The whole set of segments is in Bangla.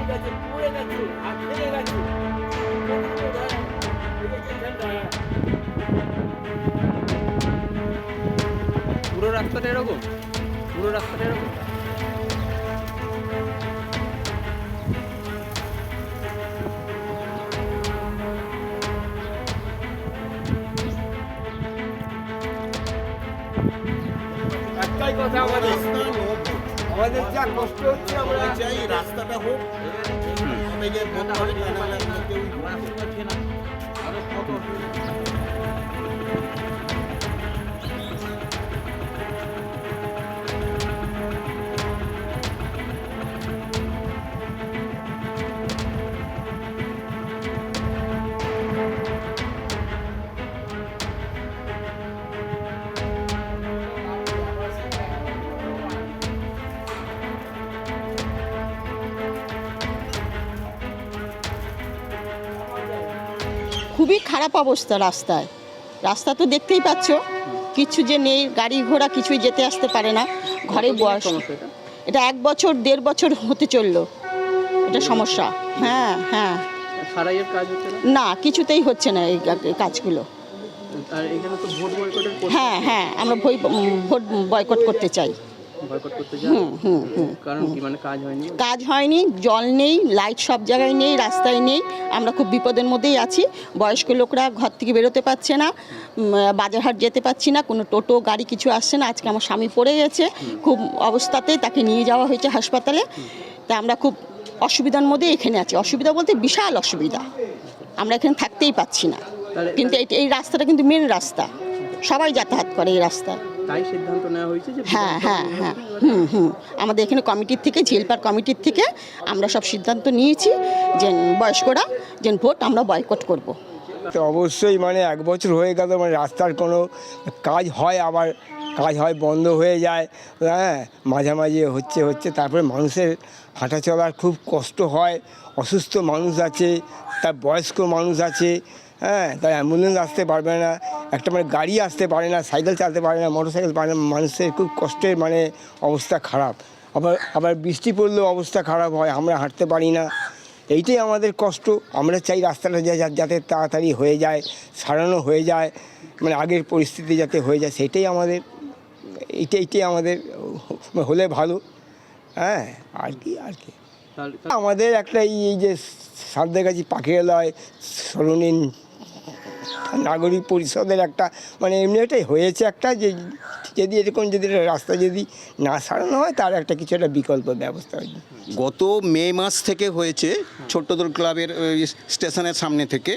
পুরো রাস্তাটা এরকম, পুরো রাস্তাটা এরকম। একটাই কথা, আমাদের যা কষ্ট হচ্ছে, আমরা চাই রাস্তাটা হোক। খুবই খারাপ অবস্থা রাস্তায়। রাস্তা তো দেখতেই পাচ্ছ, কিছু যে নেই, গাড়ি ঘোড়া কিছুই যেতে আসতে পারে না। ঘরে বয়স, এটা 1 বছর 1.5 বছর হতে চললো, এটা সমস্যা। হ্যাঁ হ্যাঁ, সারাইয়ের কাজ হচ্ছে না? না, কিছুতেই হচ্ছে না এই কাজগুলো। আর এখানে তো ভোট বয়কটের, হ্যাঁ হ্যাঁ, আমরা ভোট বয়কট করতে চাই। বয়কট করতে চাই। কারণ কি, মানে কাজ হয়নি? কাজ হয়নি, জল নেই, লাইট সব জায়গায় নেই, রাস্তায় নেই। আমরা খুব বিপদের মধ্যেই আছি। বয়স্ক লোকরা ঘর থেকে বেরোতে পারছে না, বাজারহাট যেতে পারছি না, কোনো টোটো গাড়ি কিছু আসছে না। আজকে আমার স্বামী পড়ে গেছে খুব অবস্থাতে, তাকে নিয়ে যাওয়া হয়েছে হাসপাতালে। তা আমরা খুব অসুবিধার মধ্যে এখানে আছি। অসুবিধা বলতে বিশাল অসুবিধা, আমরা এখানে থাকতেই পাচ্ছি না। কিন্তু এই রাস্তাটা কিন্তু মেন রাস্তা, সবাই যাতায়াত করে এই রাস্তায়। তাই সিদ্ধান্ত নেওয়া হয়েছে যে হ্যাঁ হ্যাঁ হ্যাঁ, আমাদের এখানে কমিটির থেকে, ঝিলপাড় কমিটির থেকে আমরা সব সিদ্ধান্ত নিয়েছি যে বয়স্করা যে ভোট আমরা বয়কট করব। তো অবশ্যই, মানে 1 বছর হয়ে গেল, মানে রাস্তার কোনো কাজ হয়, আবার কাজ হয় বন্ধ হয়ে যায়। হ্যাঁ, মাঝামাঝি হচ্ছে, তারপরে মানুষের হাঁটা চলার খুব কষ্ট হয়। অসুস্থ মানুষ আছে, তার বয়স্ক মানুষ আছে, হ্যাঁ, তাই অ্যাম্বুলেন্স আসতে পারবে না, একটা মানে গাড়ি আসতে পারে না, সাইকেল চালাতে পারে না, মোটর সাইকেল পারে না। মানুষের খুব কষ্টের, মানে অবস্থা খারাপ। আবার বৃষ্টি পড়লেও অবস্থা খারাপ হয়, আমরা হাঁটতে পারি না। এইটাই আমাদের কষ্ট। আমরা চাই রাস্তাটা যাতে তাড়াতাড়ি হয়ে যায়, সারানো হয়ে যায়, মানে আগের পরিস্থিতি যাতে হয়ে যায়, সেটাই আমাদের, এইটাই আমাদের হলে ভালো। হ্যাঁ, আর কি আমাদের একটা এই যে সাঁতরাগাছি পাখিরালয় সরণি নাগরিক পরিষদের একটা, মানে এমনি এটাই হয়েছে একটা, যে যদি এরকম যদি রাস্তা যদি না সারানো হয়, তার একটা কিছু একটা বিকল্প ব্যবস্থা হয়েছে। গত মে মাস থেকে হয়েছে ছোট্টদোল ক্লাবের স্টেশনের সামনে থেকে,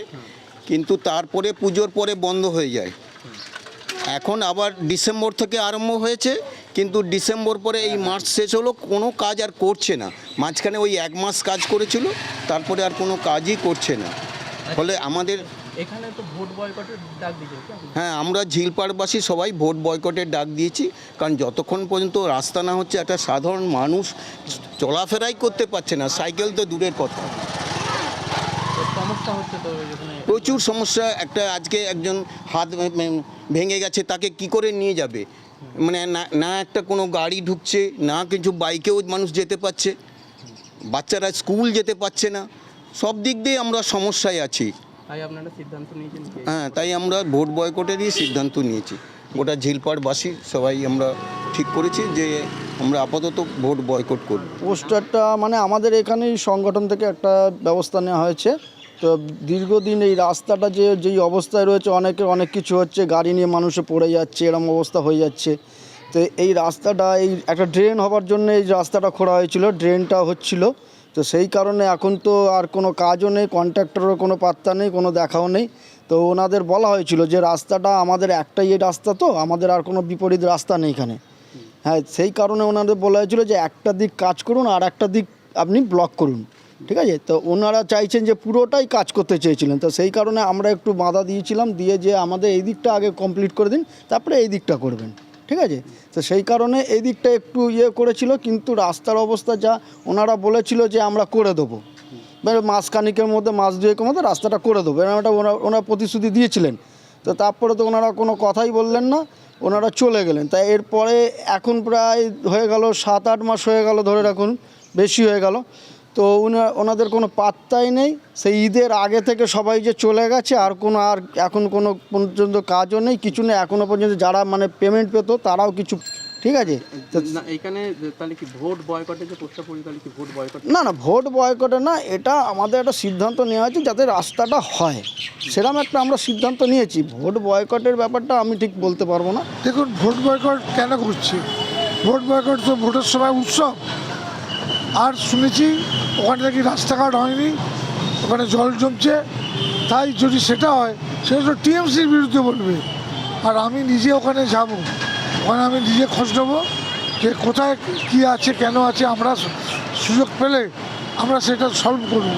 কিন্তু তারপরে পুজোর পরে বন্ধ হয়ে যায়। এখন আবার ডিসেম্বর থেকে আরম্ভ হয়েছে, কিন্তু ডিসেম্বর পরে এই মার্চ শেষ হলো, কোনো কাজ আর করছে না। মাঝখানে ওই 1 মাস কাজ করেছিল, তারপরে আর কোনো কাজই করছে না। ফলে আমাদের এখানে তো ভোট বয়কটের ডাক দিয়েছে। হ্যাঁ, আমরা ঝিলপাড়বাসী সবাই ভোট বয়কটের ডাক দিয়েছি, কারণ যতক্ষণ পর্যন্ত রাস্তা না হচ্ছে, একটা সাধারণ মানুষ চলাফেরাই করতে পারছে না, সাইকেল তো দূরের কথা। সমস্যা হচ্ছে তো এখানে, প্রচুর সমস্যা। একটা আজকে একজন হাত ভেঙে গেছে, তাকে কি করে নিয়ে যাবে? মানে না একটা কোনো গাড়ি ঢুকছে না, কিছু বাইকেও মানুষ যেতে পারছে, বাচ্চারা স্কুল যেতে পারছে না, সব দিক দিয়ে আমরা সমস্যায় আছি। তাই আপনারা সিদ্ধান্ত নিয়েছেন? হ্যাঁ, তাই আমরা ভোট বয়কটেরই সিদ্ধান্ত নিয়েছি। গোটা ঝিলপাড়বাসী সবাই আমরা ঠিক করেছি যে আমরা আপাতত ভোট বয়কট করব। পোস্টারটা মানে আমাদের এখানেই সংগঠন থেকে একটা ব্যবস্থা নেওয়া হয়েছে। তো দীর্ঘদিন এই রাস্তাটা যেই অবস্থায় রয়েছে, অনেক কিছু হচ্ছে, গাড়ি নিয়ে মানুষে পড়ে যাচ্ছে, এরকম অবস্থা হয়ে যাচ্ছে। তো এই রাস্তাটা, এই একটা ড্রেন হওয়ার জন্য এই রাস্তাটা খোঁড়া হয়েছিল, ড্রেনটা হচ্ছিল। তো সেই কারণে এখন তো আর কোনো কাজও নেই, কন্ট্রাক্টরেরও কোনো পাত্তা নেই, কোনো দেখাও নেই। তো ওনাদের বলা হয়েছিল যে রাস্তাটা আমাদের একটাই এই রাস্তা, তো আমাদের আর কোনো বিপরীত রাস্তা নেই এখানে। হ্যাঁ, সেই কারণে ওনাদের বলা হয়েছিল যে একটা দিক কাজ করুন আর একটা দিক আপনি ব্লক করুন, ঠিক আছে। তো ওনারা চাইছেন যে পুরোটাই কাজ করতে চেয়েছিলেন। তো সেই কারণে আমরা একটু বাধা দিয়েছিলাম, দিয়ে যে আমাদের এই দিকটা আগে কমপ্লিট করে দিন, তারপরে এই দিকটা করবেন, ঠিক আছে। তো সেই কারণে এই দিকটা একটু করেছিল, কিন্তু রাস্তার অবস্থা যা, ওনারা বলেছিল যে আমরা করে দেবো, মানে মাসখানিকের মধ্যে, মাস 2-এর মধ্যে রাস্তাটা করে দেবো, এটা ওনারা প্রতিশ্রুতি দিয়েছিলেন। তো তারপরে তো ওনারা কোনো কথাই বললেন না, ওনারা চলে গেলেন। তাই এরপরে এখন প্রায় হয়ে গেল 7-8 মাস হয়ে গেল, ধরে রাখুন বেশি হয়ে গেল। তো ওনাদের কোনো পাত্তাই নেই। সেই ঈদের আগে থেকে সবাই যে চলে গেছে, আর এখন কোনো পর্যন্ত কাজও নেই, কিছু নেই এখনও পর্যন্ত। যারা মানে পেমেন্ট পেতো তারাও কিছু, ঠিক আছে। না এখানে তাহলে কি ভোট বয়কটের যে প্রস্তাব পড়ি, তাহলে কি ভোট বয়কট? না ভোট বয়কটে না, এটা আমাদের একটা সিদ্ধান্ত নেওয়া হয়েছে যাতে রাস্তাটা হয়, সেরকম একটা আমরা সিদ্ধান্ত নিয়েছি। ভোট বয়কটের ব্যাপারটা আমি ঠিক বলতে পারবো না। দেখুন, ভোট বয়কট কেন করছি? ভোট বয়কট তো ভোটের সময় উৎসব। আর শুনেছি ওখানে নাকি রাস্তাঘাট হয়নি, ওখানে জল জমছে। তাই যদি সেটা হয়, সেটা তো টিএমসির বিরুদ্ধে বলবে। আর আমি নিজে ওখানে যাব, ওখানে আমি নিজে খোঁজ নেবো যে কোথায় কী আছে, কেন আছে। আমরা সুযোগ পেলে আমরা সেটা সলভ করব,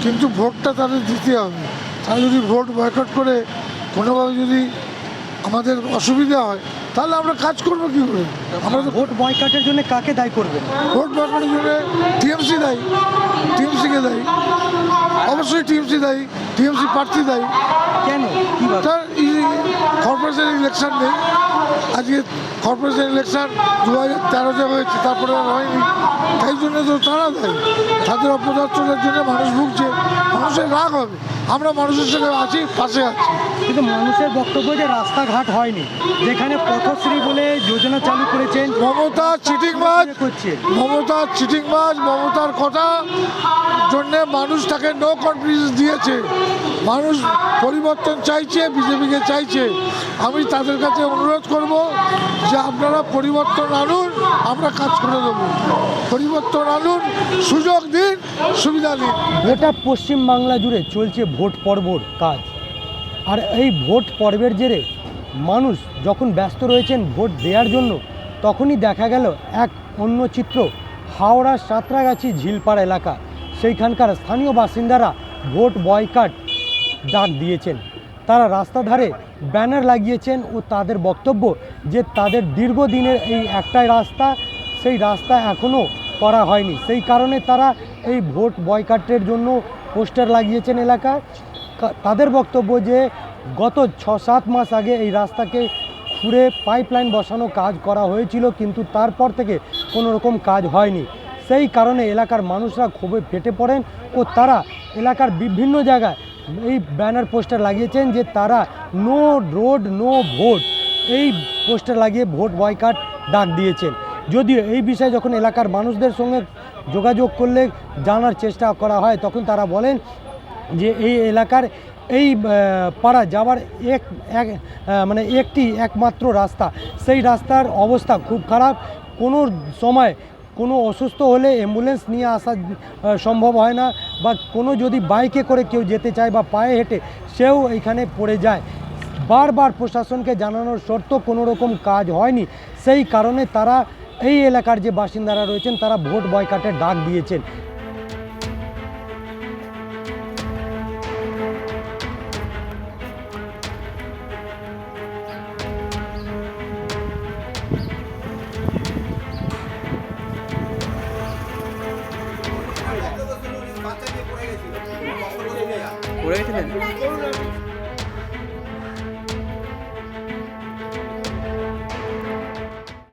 কিন্তু ভোটটা তাদের দিতে হবে। তারা যদি ভোট বয়কট করে কোনোভাবে যদি আমাদের অসুবিধা হয়, তাহলে আমরা কাজ করবো কী করে? আমরা তো ভোট বয়কটের জন্য কাকে দায়ী করবেন? ভোট বয়কটের জন্য টিএমসি দায়ী, টিএমসিকে দায়ী, অবশ্যই টিএমসি দায়ী, টিএমসি প্রার্থী দায়ী। কেন? তার কর্পোরেশন ইলেকশন নেই, আজকে কর্পোরেশন ইলেকশন 2013-তে হয়েছে, তারপরে আর হয়নি। তাই জন্য তো তারা দেয়, তাদের অপদার্থতার জন্য মানুষ ভুগছে, মানুষের রাগ হবে। আমরা মানুষের সঙ্গে আছি, পাশে আছি। কিন্তু মানুষের বক্তব্য যে রাস্তাঘাট হয়নি, যেখানে পথশ্রী বলে যোজনা চালু করেছেন। মমতা চিটিংবাজ, মমতার কথা জন্যে মানুষ তাকে নো কনফিডেন্স দিয়েছে। মানুষ পরিবর্তন চাইছে, বিজেপিকে চাইছে। আমি তাদের কাছে অনুরোধ করব যে আপনারা পরিবর্তন আনুন, আমরা কাজ করে দেবো। পরিবর্তন আনুন, সুযোগ দিন, সুবিধা দিন। গোটা পশ্চিমবাংলা জুড়ে চলছে ভোট পর্বর কাজ। আর এই ভোট পর্বের জেরে মানুষ যখন ব্যস্ত রয়েছেন ভোট দেওয়ার জন্য, তখনই দেখা গেল এক অন্য চিত্র। হাওড়ার সাঁতরাগাছি ঝিলপাড়া এলাকা, সেইখানকার স্থানীয় বাসিন্দারা ভোট বয়কট ডাক দিয়েছেন। তারা রাস্তা ধারে ব্যানার লাগিয়েছেন ও তাদের বক্তব্য যে তাদের দীর্ঘদিনের এই একটাই রাস্তা, সেই রাস্তা এখনও করা হয়নি। সেই কারণে তারা এই ভোট বয়কটের জন্য পোস্টার লাগিয়েছেন এলাকায়। তাদের বক্তব্য যে গত 6-7 মাস আগে এই রাস্তাকে খুঁড়ে পাইপলাইন বসানো কাজ করা হয়েছিল, কিন্তু তারপর থেকে কোনো রকম কাজ হয়নি। সেই কারণে এলাকার মানুষরা ক্ষোভে ফেটে পড়েন ও তারা এলাকার বিভিন্ন জায়গায় এই ব্যানার পোস্টার লাগিয়েছেন যে তারা নো রোড নো ভোট, এই পোস্টার লাগিয়ে ভোট বয়কট ডাক দিয়েছেন। যদিও এই বিষয়ে যখন এলাকার মানুষদের সঙ্গে যোগাযোগ করলে জানার চেষ্টা করা হয়, তখন তারা বলেন যে এই এলাকার এই পাড়া যাওয়ার একমাত্র রাস্তা, সেই রাস্তার অবস্থা খুব খারাপ। কোনো সময় কোনো অসুস্থ হলে অ্যাম্বুলেন্স নিয়ে আসা সম্ভব হয় না, বা কোনো যদি বাইকে করে কেউ যেতে চায় বা পায়ে হেঁটে, সেও এইখানে পড়ে যায়। বারবার প্রশাসনকে জানানোর সত্ত্বেও কোনো রকম কাজ হয়নি। সেই কারণে তারা এই এলাকার যে বাসিন্দারা রয়েছেন তারা ভোট বয়কটের ডাক দিয়েছেন। পড়ে গেছিলেন?